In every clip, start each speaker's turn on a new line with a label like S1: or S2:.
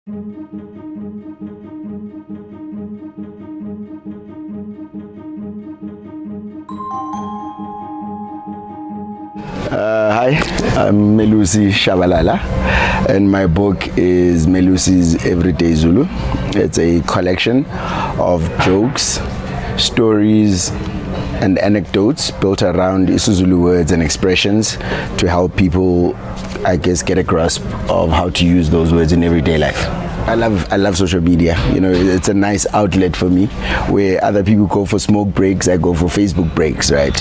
S1: Hi, I'm Melusi Tshabalala, and my book is Melusi's Everyday Zulu. It's a collection of jokes, stories, and anecdotes built around isiZulu words and expressions to help people, I guess, get a grasp of how to use those words in everyday life. I love social media. You know, it's a nice outlet for me where other people go for smoke breaks, I go for Facebook breaks, right?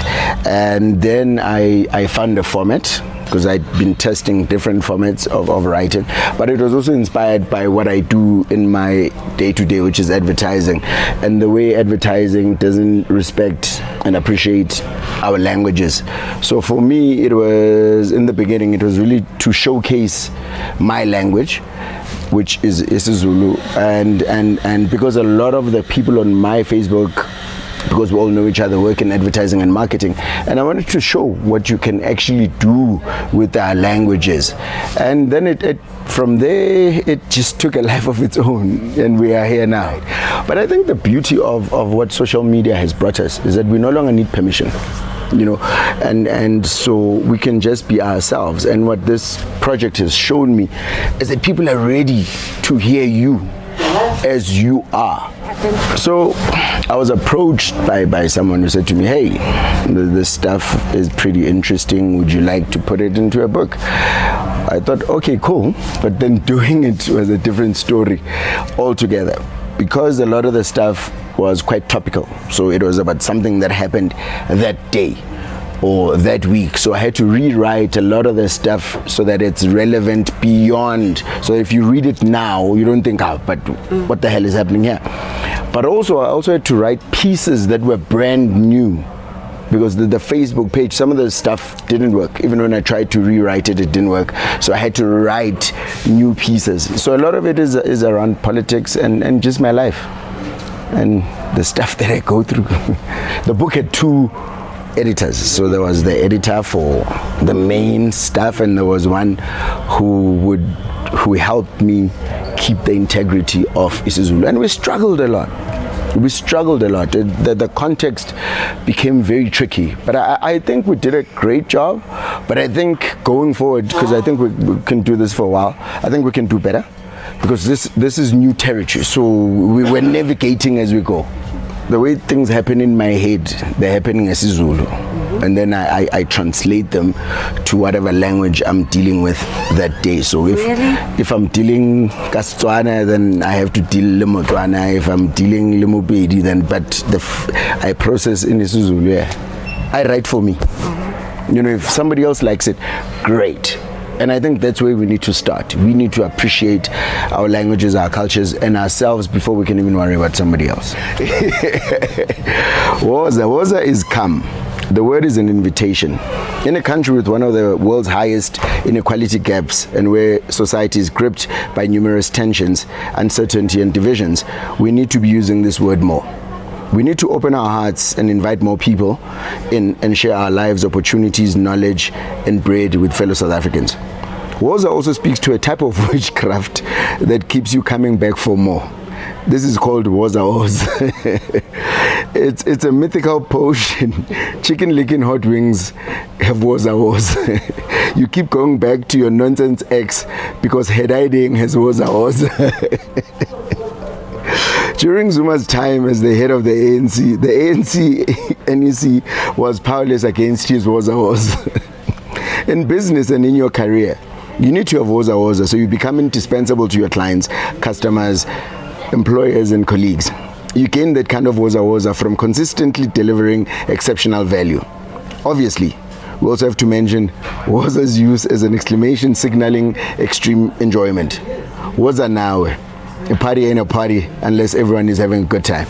S1: And then I found a format, because I'd been testing different formats of writing, but it was also inspired by what I do in my day-to-day, which is advertising, and the way advertising doesn't respect and appreciate our languages. So for me, it was, in the beginning, it was really to showcase my language, which is isiZulu, and because a lot of the people on my Facebook, because we all know each other, work in advertising and marketing, and I wanted to show what you can actually do with our languages. And then from there it just took a life of its own, and we are here now. But I think the beauty of what social media has brought us is that we no longer need permission, you know, and so we can just be ourselves. And what this project has shown me is that people are ready to hear you as you are. So I was approached by someone who said to me, hey, this stuff is pretty interesting, would you like to put it into a book? I thought, okay, cool, but then doing it was a different story altogether, because a lot of the stuff was quite topical. So it was about something that happened that day or that week. So I had to rewrite a lot of the stuff so that it's relevant beyond. So if you read it now, you don't think, oh, but what the hell is happening here? But also, I also had to write pieces that were brand new, because the Facebook page, some of the stuff didn't work. Even when I tried to rewrite it, it didn't work. So I had to write new pieces. So a lot of it is around politics and just my life and the stuff that I go through. The book had two editors. So there was the editor for the main stuff, and there was one who helped me keep the integrity of isiZulu. And we struggled a lot. The context became very tricky, but I think we did a great job. But I think going forward, because I think we can do this for a while, I think we can do better, because this is new territory. So we're navigating as we go. The way things happen in my head, they're happening as isiZulu, and then I translate them to whatever language I'm dealing with that day. So if I'm dealing Kastswana, then I have to deal Limotwana. If I'm dealing Limopedi, then I process in isiZulu. Yeah. I write for me. You know, if somebody else likes it, great. And I think that's where we need to start. We need to appreciate our languages, our cultures, and ourselves before we can even worry about somebody else. Woza is come. The word is an invitation. In a country with one of the world's highest inequality gaps, and where society is gripped by numerous tensions, uncertainty, and divisions, we need to be using this word more. We need to open our hearts and invite more people in and share our lives, opportunities, knowledge, and bread with fellow South Africans. Woza also speaks to a type of witchcraft that keeps you coming back for more. This is called Woza Oz. It's a mythical potion. Chicken licking hot wings have Woza Oz. You keep going back to your nonsense ex because head hiding has Woza Oz. During Zuma's time as the head of the ANC NEC was powerless against his Woza Woza. In business and in your career, you need to have Woza Woza, so you become indispensable to your clients, customers, employers, and colleagues. You gain that kind of Woza Woza from consistently delivering exceptional value. Obviously, we also have to mention Woza's use as an exclamation signaling extreme enjoyment. Woza now. A party ain't a party unless everyone is having a good time.